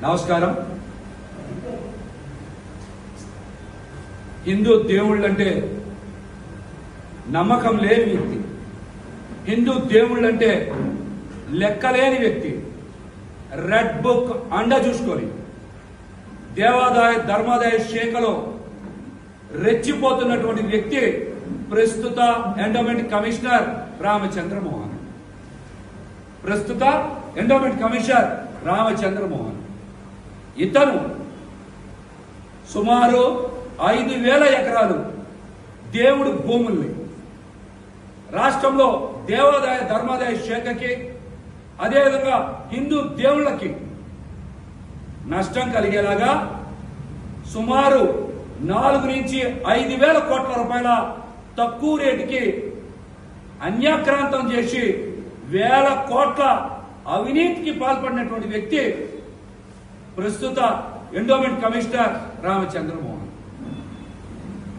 నమస్కారం. హిందూ దేవుళ్ళంటే నమ్మకం లేని వ్యక్తి, హిందూ దేవుళ్ళంటే లెక్కలేని వ్యక్తి, రెడ్ బుక్ అండ చూసుకొని దేవాదాయ ధర్మాదాయ శాఖలో రెచ్చిపోతున్నటువంటి వ్యక్తి ప్రస్తుత ఎండోమెంట్ కమిషనర్ రామచంద్రమోహన్. ప్రస్తుత ఎండోమెంట్ కమిషనర్ రామచంద్రమోహన్ ఇతను సుమారు 5,000 ఎకరాలు దేవుడు భూముల్ని రాష్ట్రంలో దేవాదాయ ధర్మాదాయ శాఖకి అదేవిధంగా హిందూ దేవుళ్ళకి నష్టం కలిగేలాగా సుమారు 4 నుంచి 5,000 కోట్ల రూపాయల తక్కువ రేటుకి అన్యాక్రాంతం చేసి వేల కోట్ల అవినీతికి పాల్పడినటువంటి వ్యక్తి ప్రస్తుత ఎండోమెంట్ కమిషనర్ రామచంద్రమోహన్.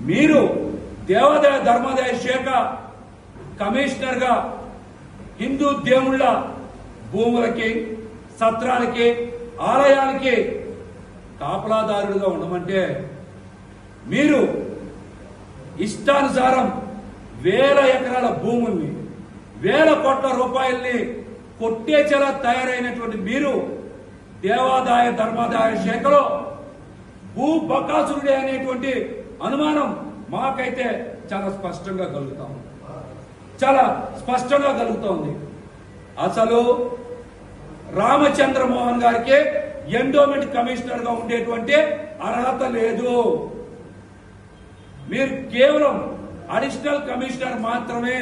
మీరు దేవాదాయ ధర్మాదాయ శాఖ కమిషనర్ గా హిందూ దేవుళ్ళ భూములకి, సత్రాలకి, ఆలయాలకి కాపలాదారులుగా ఉండమంటే మీరు ఇష్టానుసారం వేల ఎకరాల భూముల్ని, వేల కోట్ల రూపాయల్ని కొట్టేచేలా తయారైనటువంటి మీరు దేవాదాయ ధర్మాదాయ శాఖలో భూ బకాసురుడే అనేటువంటి అనుమానం మాకైతే చాలా స్పష్టంగా కలుగుతోంది. అసలు రామచంద్రమోహన్ గారికి ఎండోమెంట్ కమిషనర్ గా ఉండేటువంటి అర్హత లేదు. మీరు కేవలం అడిషనల్ కమిషనర్ మాత్రమే.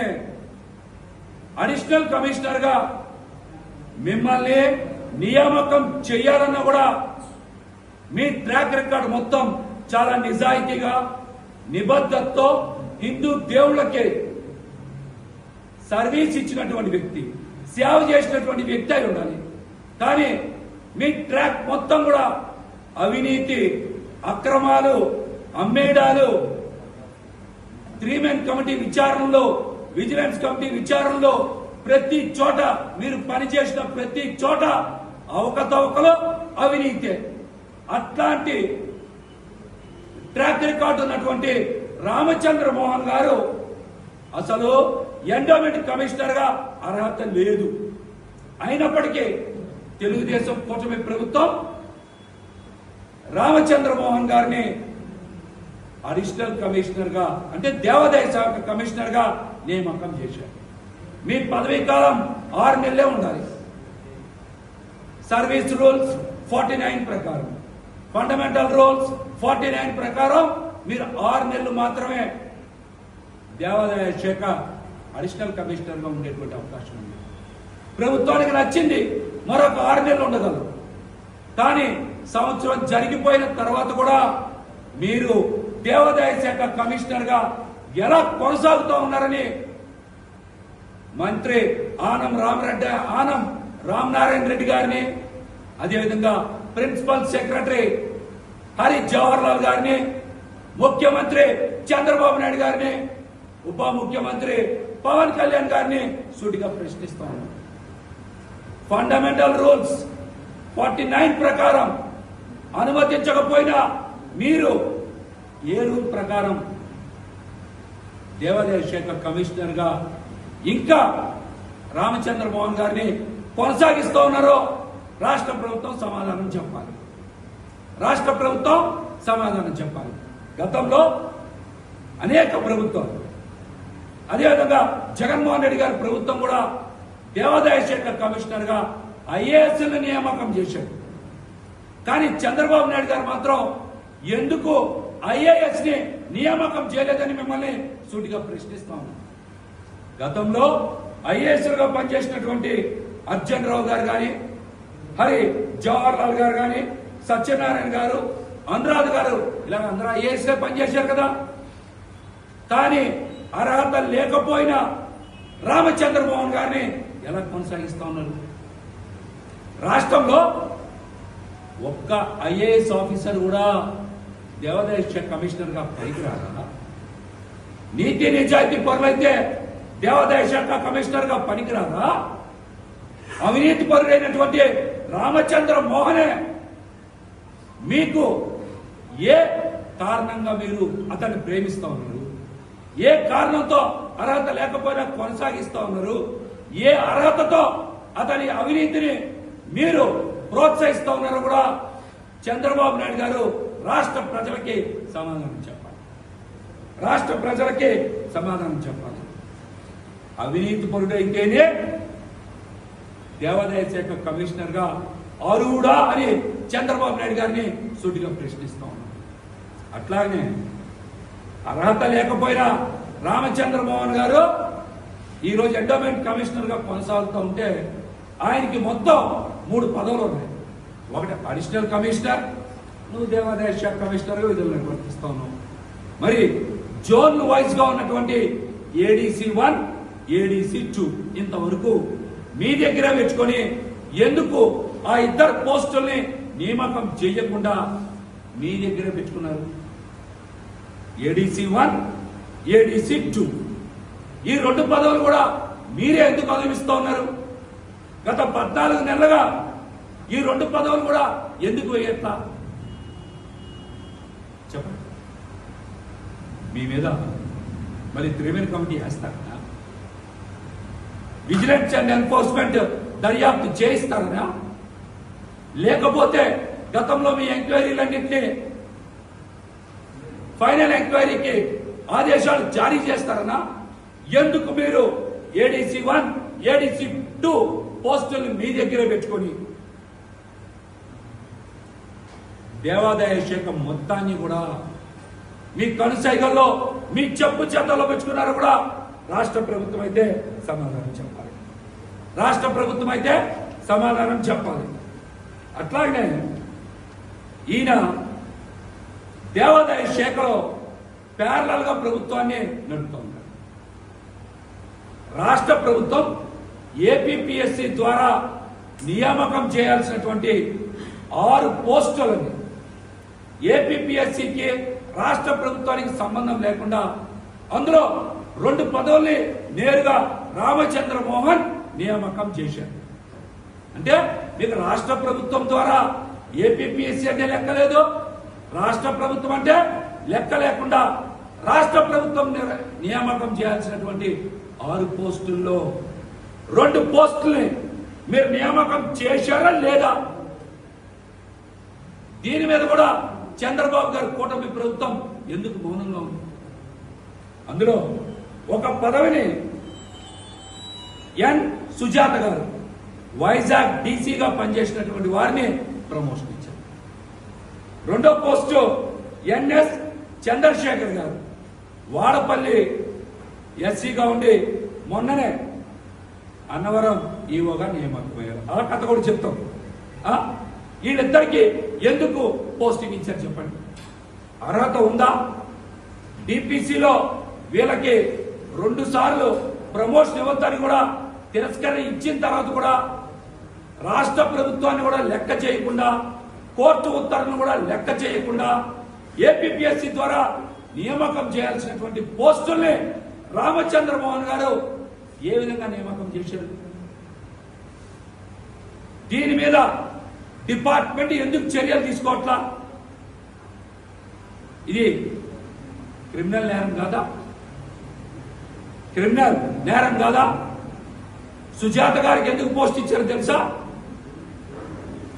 అడిషనల్ కమిషనర్ గా మిమ్మల్ని నియామకం చేయాలన్నా కూడా మీ ట్రాక్ రికార్డ్ మొత్తం చాలా నిజాయితీగా, నిబద్ధతతో హిందూ దేవుళ్ళకి సర్వీస్ ఇచ్చినటువంటి వ్యక్తి, సేవ చేసినటువంటి వ్యక్తి అయి ఉండాలి. కానీ మీ ట్రాక్ మొత్తం కూడా అవినీతి, అక్రమాలు, అమ్మేడాలు, 3 మెన్ కమిటీ విచారణలో, విజిలెన్స్ కమిటీ విచారణలో ప్రతి చోట మీరు పనిచేసిన ప్రతి చోట అవకతవకలు, అవినీతి. అట్లాంటి ట్రాక్ రికార్డు ఉన్నటువంటి రామచంద్రమోహన్ గారు అసలు ఎండోమెంట్ కమిషనర్ గా అర్హత లేదు. అయినప్పటికీ తెలుగుదేశం కూటమి ప్రభుత్వం రామచంద్రమోహన్ గారిని అడిషనల్ కమిషనర్ గా, అంటే దేవాదాయ శాఖ కమిషనర్ గా నియామకం చేశారు. మీ పదవీ కాలం 6 నెలలే ఉండాలి. సర్వీస్ రూల్స్ 49 ప్రకారం, ఫండమెంటల్ రూల్స్ 49 ప్రకారం మీరు 6 నెలలు మాత్రమే దేవాదాయ శాఖ అడిషనల్ కమిషనర్ గా ఉండేటువంటి అవకాశం ఉంది. ప్రభుత్వానికి నచ్చింది మరొక 6 నెలలు ఉండగలరు. కానీ సంవత్సరం జరిగిపోయిన తర్వాత కూడా మీరు దేవాదాయ శాఖ కమిషనర్ గా ఎలా కొనసాగుతూ ఉన్నారని మంత్రి ఆనం రామనారాయణ రెడ్డి గారిని, అదేవిధంగా ప్రిన్సిపల్ సెక్రటరీ హరి జవహర్ లాల్ గారిని, ముఖ్యమంత్రి చంద్రబాబు నాయుడు గారిని, ఉప ముఖ్యమంత్రి పవన్ కళ్యాణ్ గారిని సూటిగా ప్రశ్నిస్తా ఉన్నాం. ఫండమెంటల్ రూల్స్ 49 ప్రకారం అనుమతించకపోయినా మీరు ఏ రూల్ ప్రకారం దేవాదాయ శాఖ కమిషనర్ గా ఇంకా రామచంద్రమోహన్ గారిని కొనసాగిస్తూ ఉన్నారో రాష్ట్ర ప్రభుత్వం సమాధానం చెప్పాలి. గతంలో అనేక ప్రభుత్వాలు, అదేవిధంగా జగన్మోహన్ రెడ్డి గారి ప్రభుత్వం కూడా దేవాదాయ శాఖ కమిషనర్ గా ఐఏఎస్ నియామకం చేశారు. కానీ చంద్రబాబు నాయుడు గారు మాత్రం ఎందుకు ఐఏఎస్ ని నియామకం చేయలేదని మిమ్మల్ని సూటిగా ప్రశ్నిస్తాము. గతంలో ఐఏఎస్ గా పనిచేసినటువంటి అర్జున్ రావు గారు కానీ, హరి జవహర్ లాల్ గారు కానీ, సత్యనారాయణ గారు, అనురాధ్ గారు, ఇలా అందరూ ఐఏఎస్ గా పనిచేశారు కదా. కానీ అర్హత లేకపోయినా రామచంద్రమోహన్ గారిని ఎలా కొనసాగిస్తా ఉన్నారు? రాష్ట్రంలో ఒక్క ఐఏఎస్ ఆఫీసర్ కూడా దేవాదాయ శాఖ కమిషనర్ గా పనికిరారా? నీతి నిజాయితీ పరులైతే దేవాదాయ శాఖ కమిషనర్ గా పనికిరారా? అవినీతి పరుడైనటువంటి రామచంద్ర మోహనే మీకు ఏ కారణంగా మీరు అతన్ని ప్రేమిస్తా ఉన్నారు, ఏ కారణంతో అర్హత లేకపోయినా కొనసాగిస్తా ఉన్నారు, ఏ అర్హతతో అతని అవినీతిని మీరు ప్రోత్సహిస్తా ఉన్నారో కూడా చంద్రబాబు నాయుడు గారు రాష్ట్ర ప్రజలకి సమాధానం చెప్పాలి. రాష్ట్ర ప్రజలకి సమాధానం చెప్పాలి. అవినీతి పరుడైతేనే దేవాదాయ శాఖ కమిషనర్ గా అర్హుడా అని చంద్రబాబు నాయుడు గారిని సూటిగా ప్రశ్నిస్తా ఉన్నాం. అట్లాగనే అర్హత లేకపోయినా రామచంద్రమోహన్ గారు ఈరోజు ఎండోమెంట్ కమిషనర్ గా కొనసాగుతూ ఉంటే ఆయనకి మొత్తం 3 పదవులు ఉన్నాయి. ఒకటి అడిషనల్ కమిషనర్, నువ్వు దేవాదాయ శాఖ కమిషనర్ గా విధులు నిర్వర్తిస్తా ఉన్నావు. మరి జోన్ వైజ్ గా ఉన్నటువంటి ఏడీసీ 1, ఏడీసీ 2 ఇంతవరకు మీ దగ్గర పెట్టుకొని ఎందుకు ఆ ఇద్దరు పోస్టుల్ని నియామకం చేయకుండా మీ దగ్గర పెట్టుకున్నారు? ఏడీసీ 1, ఏడీసీ 2 ఈ 2 పదవులు కూడా మీరే ఎందుకు అనుభవిస్తూ ఉన్నారు? గత 14 నెలలుగా ఈ 2 పదవులు కూడా ఎందుకు వేయట్లా చెప్పండి. మీ మీద మరి క్రిమినల్ కమిటీ వేస్తారా? విజిలెన్స్ అండ్ ఎన్ఫోర్స్మెంట్ దర్యాప్తు చేయిస్తారనా? లేకపోతే గతంలో మీ ఎంక్వైరీలన్నింటినీ ఫైనల్ ఎంక్వైరీకి ఆదేశాలు జారీ చేస్తారనా? ఎందుకు మీరు ఏడీసీ 1, ఏడీసీ 2 పోస్టులు మీ దగ్గర పెట్టుకొని దేవాదాయ శాఖ మొత్తాన్ని కూడా మీ కనుసైగల్లో మీ చెప్పు చేతల్లో పెట్టుకున్నారు కూడా రాష్ట్ర ప్రభుత్వం అయితే సమాధానం చెప్పాలి. రాష్ట్ర ప్రభుత్వం అయితే సమాధానం చెప్పాలి. అట్లాగే ఈయన దేవాదాయ శాఖలో ప్యారలల్ గా ప్రభుత్వాన్ని నడుపుతూ ఉంటారు. రాష్ట్ర ప్రభుత్వం ఏపీపీఎస్సీ ద్వారా నియామకం చేయాల్సినటువంటి 6 పోస్టులని ఏపీపీఎస్సీకి రాష్ట్ర ప్రభుత్వానికి సంబంధం లేకుండా అందులో 2 పదవుల్ని నేరుగా రామచంద్రమోహన్ నియామకం చేశారు. అంటే మీకు రాష్ట్ర ప్రభుత్వం ద్వారా ఏపీపీఎస్సీ అంటే లెక్కలేదు, రాష్ట్ర ప్రభుత్వం అంటే లెక్క లేకుండా రాష్ట్ర ప్రభుత్వం నియామకం చేయాల్సినటువంటి 6 పోస్టుల్లో 2 పోస్టుల్ని మీరు నియామకం చేశారా లేదా? దీని మీద కూడా చంద్రబాబు గారు కూటమి ప్రభుత్వం ఎందుకు మౌనంగా ఉంది? అందులో ఒక పదవిని ఎన్ సుజాత గారు వైజాగ్ డీసీగా పనిచేసినటువంటి వారిని ప్రమోషన్ ఇచ్చారు. 2వ పోస్టు ఎన్ఎస్ చంద్రశేఖర్ గారు వాడపల్లి ఎస్సీగా ఉండి మొన్ననే అన్నవరం ఈవోగా నియమిపోయారు. ఆ కథ కూడా చెప్తాం. వీళ్ళిద్దరికి ఎందుకు పోస్టింగ్ ఇచ్చారు చెప్పండి? అర్హత ఉందా? డిపిసిలో వీళ్ళకి 2 సార్లు ప్రమోషన్ ఇవ్వద్దని కూడా తిరస్కరణ ఇచ్చిన తర్వాత కూడా రాష్ట్ర ప్రభుత్వాన్ని కూడా లెక్క చేయకుండా, కోర్టు ఉత్తర్వులను కూడా లెక్క చేయకుండా ఏపీపీఎస్సీ ద్వారా నియామకం చేయాల్సినటువంటి పోస్టుల్ని రామచంద్రమోహన్ గారు ఏ విధంగా నియామకం చేశారు? దీని మీద డిపార్ట్మెంట్ ఎందుకు చర్యలు తీసుకోవట్లా? ఇది క్రిమినల్ నేరం కాదా? క్రిమినల్ నేరం కాదా? సుజాత గారికి ఎందుకు పోస్ట్ ఇచ్చారు తెలుసా?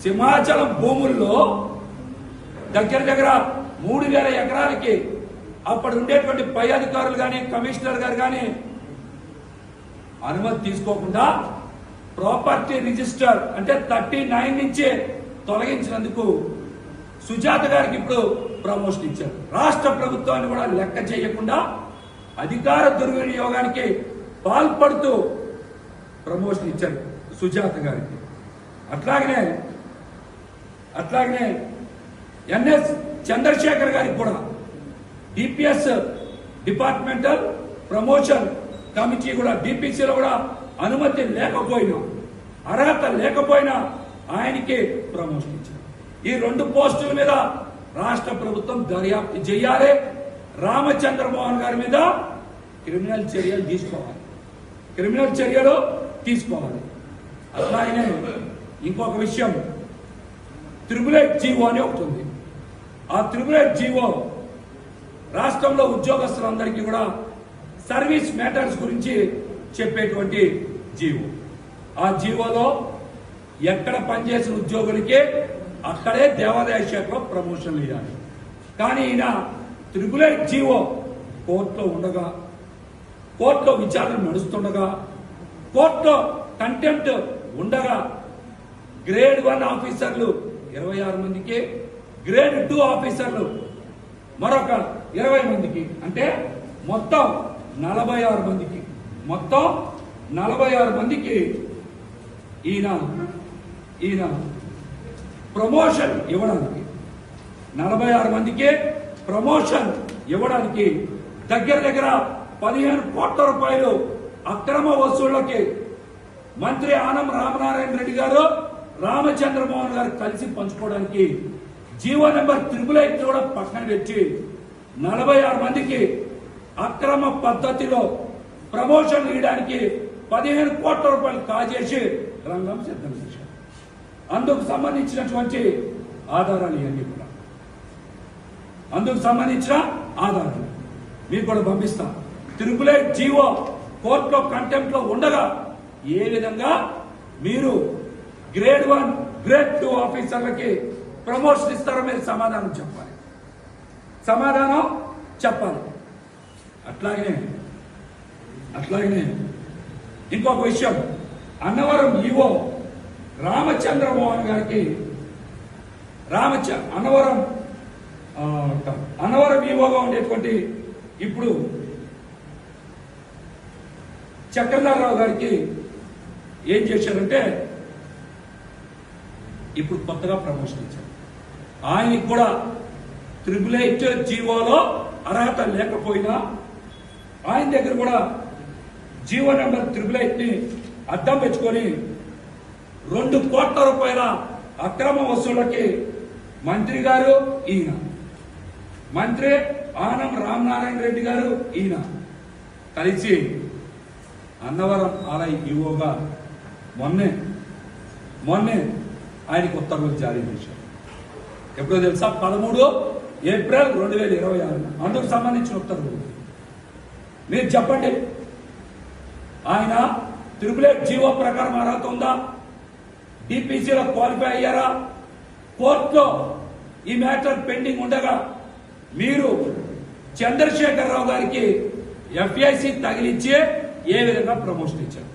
సింహాచలం భూముల్లో దగ్గర 3000 ఎకరాలకి అప్పుడు ఉండేటువంటి పై అధికారులు కానీ కమిషనర్ గారు కానీ అనుమతి తీసుకోకుండా ప్రాపర్టీ రిజిస్టర్ అంటే 39 నుంచి తొలగించినందుకు సుజాత గారికి ఇప్పుడు ప్రమోషన్ ఇచ్చారు. రాష్ట్ర ప్రభుత్వాన్ని కూడా లెక్క చేయకుండా అధికార దుర్వినియోగానికి పాల్పడుతూ ప్రమోషన్ ఇచ్చారు సుజాత గారికి. అట్లాగనే ఎన్ఎస్ చంద్రశేఖర్ గారికి కూడా డిపిఎస్ డిపార్ట్మెంటల్ ప్రమోషన్ కమిటీ కూడా డిపిసిలో కూడా అనుమతి లేకపోయినా, అర్హత లేకపోయినా ఆయనకి ప్రమోషన్ ఇచ్చారు. ఈ 2 పోస్టుల మీద రాష్ట్ర ప్రభుత్వం దర్యాప్తు చేయాలి. రామచంద్రమోహన్ గారి మీద క్రిమినల్ చర్యలు తీసుకోవాలి. అట్లాగనే ఇంకొక విషయం, 888 జీవో అని ఒకటి ఉంది. ఆ 888 జీవో రాష్ట్రంలో ఉద్యోగస్తులందరికీ కూడా సర్వీస్ మ్యాటర్స్ గురించి చెప్పేటువంటి జీవో. ఆ జీవోలో ఎక్కడ పనిచేసిన ఉద్యోగులకే అక్కడే దేవాదాయ శాఖలో ప్రమోషన్లు ఇవ్వాలి. కానీ ఈయన 888 జీవో కోర్టులో ఉండగా, కోర్టులో విచారణ నడుస్తుండగా, కోర్టులో కంటెంప్ట్ ఉండగా గ్రేడ్ 1 ఆఫీసర్లు 26 మందికి, గ్రేడ్ 2 ఆఫీసర్లు మరొక 20 మందికి, అంటే మొత్తం 46 మందికి, మొత్తం 46 మందికి ఈయన ప్రమోషన్ ఇవ్వడానికి, 46 మందికి ప్రమోషన్ ఇవ్వడానికి దగ్గర 15 కోట్ల రూపాయలు అక్రమ వసూళ్లకి మంత్రి ఆనం రామనారాయణ రెడ్డి గారు, రామచంద్రమోహన్ గారు కలిసి పంచుకోవడానికి జీవో నెంబర్ 888 కూడా పక్కన పెట్టి 46 మందికి అక్రమ పద్ధతిలో ప్రమోషన్ ఇవ్వడానికి 15 కోట్ల రూపాయలు కాజేసి రంగం సిద్ధం చేశారు. అందుకు సంబంధించినటువంటి ఆధారాలు ఇవన్నీ కూడా, అందుకు సంబంధించిన ఆధారాలు మీకు కూడా పంపిస్తాం. 888 జీవో కోర్టులో కంటెంప్ట్ లో ఉండగా ఏ విధంగా మీరు గ్రేడ్ 1, గ్రేడ్ 2 ఆఫీసర్లకి ప్రమోషన్ ఇస్తారో మీరు సమాధానం చెప్పాలి, సమాధానం చెప్పాలి. అట్లాగనే ఇంకొక విషయం, అన్నవరం ఈవో రామచంద్రమోహన్ గారికి అన్నవరం ఈవోగా ఉండేటువంటి ఇప్పుడు చక్రధరరావు గారికి ఏం చేశారంటే ఇప్పుడు కొత్తగా ప్రమోషన్ ఇచ్చారు. ఆయనకి కూడా 888 జీవోలో అర్హత లేకపోయినా ఆయన దగ్గర కూడా జీవో నెంబర్ 888ని అడ్డం పెట్టుకొని 2 కోట్ల రూపాయల అక్రమ వసూళ్లకి మంత్రి గారు ఈయన, మంత్రి ఆనం రామనారాయణ రెడ్డి గారు ఈయన కలిసి అన్నవరం ఆలయ ఈవోగా మొన్నే ఆయనకు ఉత్తర్వులు జారీ చేశారు. ఎప్పుడో తెలుసా? 13 ఏప్రిల్ 2026 అందుకు సంబంధించిన ఉత్తర్వులు. మీరు చెప్పండి, ఆయన 888 జీవో ప్రకారం అర్హత ఉందా? డిపిసిలో క్వాలిఫై అయ్యారా? కోర్టులో ఈ మ్యాటర్ పెండింగ్ ఉండగా మీరు చంద్రశేఖరరావు గారికి ఎఫ్ఐసి తగిలించి ఏ విధంగా ప్రమోషన్ ఇచ్చారు?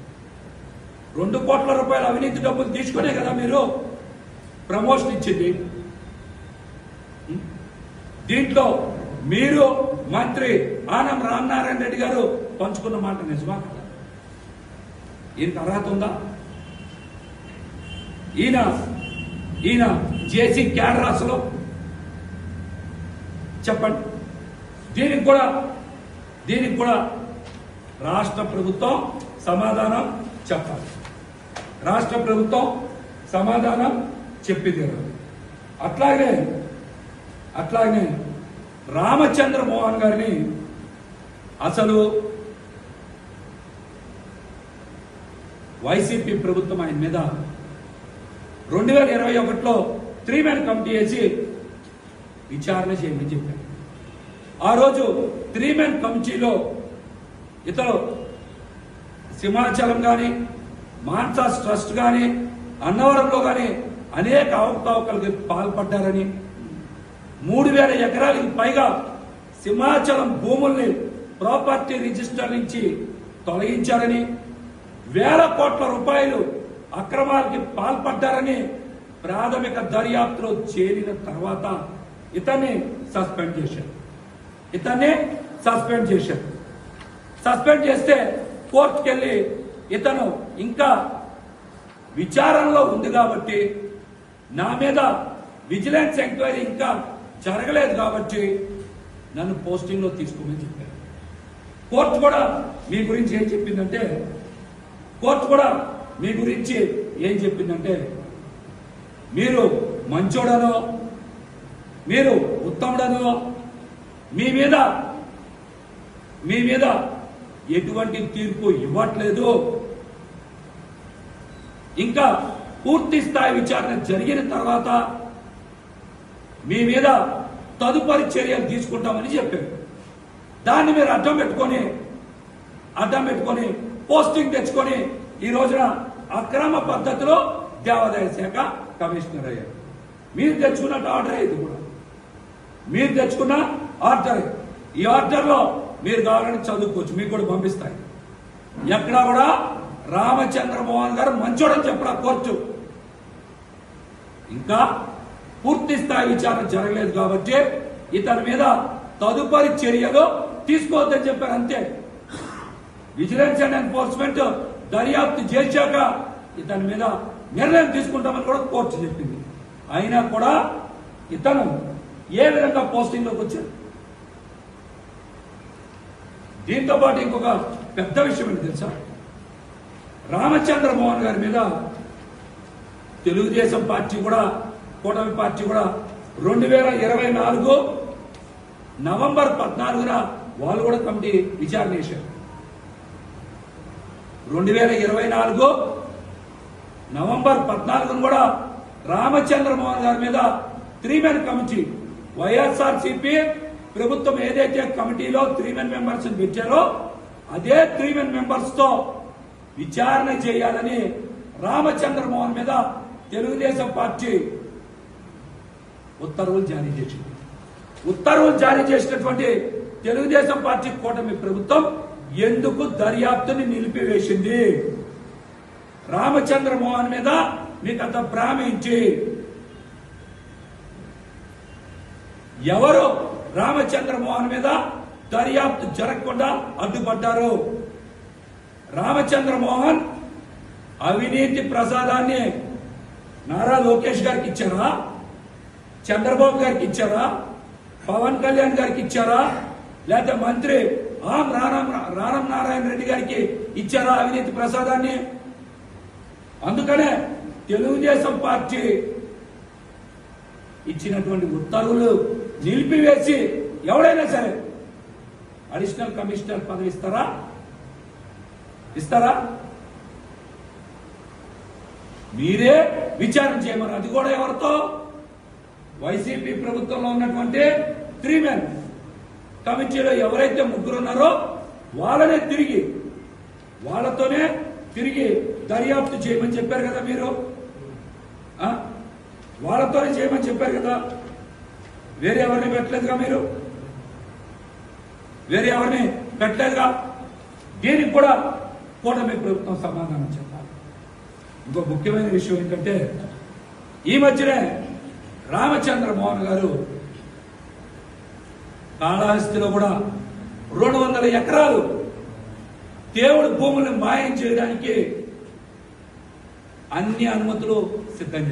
2 కోట్ల రూపాయల అవినీతి డబ్బులు తీసుకునే కదా మీరు ప్రమోషన్ ఇచ్చింది. దీంట్లో మీరు మంత్రి ఆనం రామనారాయణ రెడ్డి గారు పంచుకున్న మాట నిజమా కదా? ఈయనకు అర్హత ఉందా? ఈయన జేసీ క్యాడర్ అసలు చెప్పండి. దీనికి కూడా రాష్ట్ర ప్రభుత్వం సమాధానం చెప్పాలి. రాష్ట్ర ప్రభుత్వం సమాధానం చెప్పింది. అట్లాగే రామచంద్రమోహన్ గారిని అసలు వైసీపీ ప్రభుత్వం ఆయన మీద 2021లో 3 మెన్ కమిటీ వేసి విచారణ చేయమని చెప్పారు. ఆ రోజు 3 మెన్ కమిటీలో ఇతరు సింహాచలం కానీ, మాన్సాస్ ట్రస్ట్ కానీ, అన్నవరంలో కానీ అనేక అవకతవకలకు పాల్పడ్డారని, 3000 ఎకరాలకు పైగా సింహాచలం భూముల్ని ప్రాపర్టీ రిజిస్టర్ నుంచి తొలగించారని, వేల కోట్ల రూపాయలు అక్రమాలకి పాల్పడ్డారని ప్రాథమిక దర్యాప్తులో చేరిన తర్వాత ఇతన్ని సస్పెండ్ చేశారు. సస్పెండ్ చేస్తే కోర్టుకెళ్ళి ఇతను ఇంకా విచారణలో ఉంది కాబట్టి, నా మీద విజిలెన్స్ ఎంక్వైరీ ఇంకా జరగలేదు కాబట్టి నన్ను పోస్టింగ్ లో తీసుకోమని చెప్పారు. కోర్టు కూడా మీ గురించి ఏం చెప్పిందంటే మీరు మంచోడనో, మీరు ఉత్తముడనో, మీ మీద ఎటువంటి తీర్పు ఇవ్వట్లేదు. ఇంకా పూర్తి స్థాయి విచారణ జరిగిన తర్వాత మీ మీద తదుపరి చర్యలు తీసుకుంటామని చెప్పారు. దాన్ని మీరు అడ్డం పెట్టుకొని పోస్టింగ్ తెచ్చుకొని ఈ రోజున అక్రమ పద్ధతిలో దేవాదాయ శాఖ కమిషనర్ అయ్యారు. మీరు తెచ్చుకున్నట్టు ఆర్డర్ ఇది కూడా మీరు తెచ్చుకున్న ఆర్డర్. ఈ ఆర్డర్లో మీరు కావాలని చదువుకోవచ్చు, మీకు కూడా పంపిస్తాయి. ఎక్కడా కూడా రామచంద్ర మోహన్ గారు మంచోడని చెప్పరా కోర్టు. ఇంకా పూర్తి స్థాయి విచారణ జరగలేదు కాబట్టి ఇతని మీద తదుపరి చర్యలు తీసుకోవద్దని చెప్పారు. అంతే. విజిలెన్స్ అండ్ ఎన్ఫోర్స్మెంట్ దర్యాప్తు చేశాక ఇతని మీద నిర్ణయం తీసుకుంటామని కూడా కోర్టు చెప్పింది. అయినా కూడా ఇతను ఏ విధంగా పోస్టింగ్లోకి వచ్చారు. దీంతో పాటు ఇంకొక పెద్ద విషయం ఏంటి తెలుసా? రామచంద్ర మోహన్ గారి మీద తెలుగుదేశం పార్టీ కూడా, కూటమి పార్టీ కూడా 2024 నవంబర్ 14న వాళ్ళు కూడా కమిటీ విచారణ చేశారు. 2024 నవంబర్ 14న కూడా రామచంద్ర మోహన్ గారి మీద 3 మెన్ కమిటీ, వైఎస్ఆర్సీపీ ప్రభుత్వం ఏదైతే కమిటీలో 3 మెన్ మెంబర్స్ పెట్టారో అదే 3 మెన్ మెంబర్స్ తో విచారణ చేయాలని రామచంద్ర మోహన్ మీద తెలుగుదేశం పార్టీ ఉత్తర్వులు జారీ చేసింది. ఉత్తర్వులు జారీ చేసినటువంటి తెలుగుదేశం పార్టీ కూటమి ప్రభుత్వం ఎందుకు దర్యాప్తుని నిలిపివేసింది? రామచంద్ర మోహన్ మీద మీకు అంత భ్రామించి ఎవరు రామచంద్ర మోహన్ మీద దర్యాప్తు జరగకుండా అడ్డుపడ్డారు? రామచంద్ర మోహన్ అవినీతి ప్రసాదాన్ని నారా లోకేష్ గారికి ఇచ్చారా? చంద్రబాబు గారికి ఇచ్చారా? పవన్ కళ్యాణ్ గారికి ఇచ్చారా? లేదా మంత్రి రానం నారాయణ రెడ్డి గారికి ఇచ్చారా అవినీతి ప్రసాదాన్ని? అందుకనే తెలుగుదేశం పార్టీ ఇచ్చినటువంటి ఉత్తర్వులు నిలిపివేసి ఎవడైనా సరే అడిషనల్ కమిషనర్ పదవి ఇస్తారా? మీరే విచారణ చేయమని. అది కూడా ఎవరితో? వైసీపీ ప్రభుత్వంలో ఉన్నటువంటి 3 మెన్ కమిటీలో ఎవరైతే 3 ఉన్నారో వాళ్ళతోనే తిరిగి దర్యాప్తు చేయమని చెప్పారు కదా మీరు. వాళ్ళతోనే చేయమని చెప్పారు కదా. వేరే ఎవరిని పెట్టలేదుగా మీరు. వేరే ఎవరిని పెట్టలేదుగా. దీనికి కూడా కూటమి ప్రభుత్వం సమాధానం చెప్పాలి. ఇంకో ముఖ్యమైన విషయం ఏంటంటే ఈ మధ్యనే రామచంద్ర మోహన్ గారు కాళహస్తిలో కూడా 200 ఎకరాలు దేవుడి భూములను మాయం చేయడానికి అన్ని అనుమతులు సిద్ధం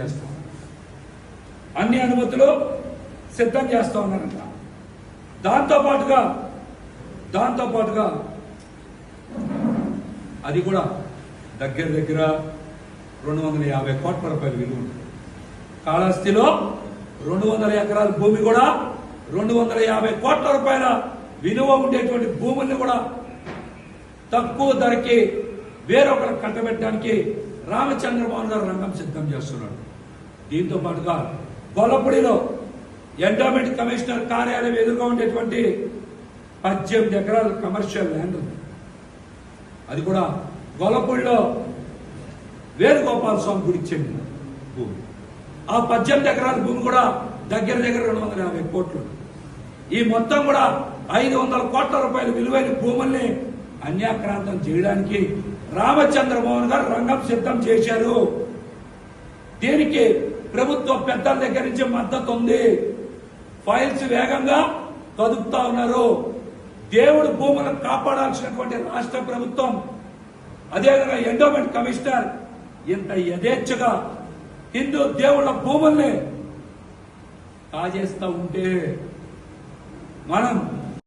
చేస్తా ఉన్నారంట. దాంతో పాటుగా అది కూడా దగ్గర 250 కోట్ల రూపాయలు విలువ ఉంటుంది. కాళహస్తిలో 200 ఎకరాల భూమి కూడా 250 కోట్ల రూపాయల విలువ ఉండేటువంటి భూముల్ని కూడా తక్కువ ధరకి వేరొకరు కట్టబెట్టడానికి రామచంద్ర మోహన్ గారు రంగం సిద్ధం చేస్తున్నాడు. దీంతో పాటుగా గొల్లపూడిలో ఎండోమెంట్ కమిషనర్ కార్యాలయం ఎదురుగా ఉండేటువంటి 18 ఎకరాల కమర్షియల్ ల్యాండ్ ఉంది. అది కూడా గొల్లపూడిలో వేణుగోపాల స్వామి గుడికి చెందిన భూమి. ఆ 18 ఎకరాల భూమి కూడా దగ్గర 250 కోట్లు. ఈ మొత్తం కూడా 500 కోట్ల రూపాయల విలువైన భూముల్ని అన్యాక్రాంతం చేయడానికి రామచంద్ర మోహన్ గారు రంగం సిద్ధం చేశారు. దీనికి ప్రభుత్వ పెద్దల దగ్గర నుంచి మద్దతు ఉంది. ఫైల్స్ వేగంగా కదుపుతా ఉన్నారు. దేవుడి భూములను కాపాడాల్సినటువంటి రాష్ట్ర ప్రభుత్వం, అదేవిధంగా ఎండోమెంట్ కమిషనర్ ఇంత యథేచ్ఛగా హిందూ దేవుళ్ళ భూముల్ని కాజేస్తా ఉంటే మనం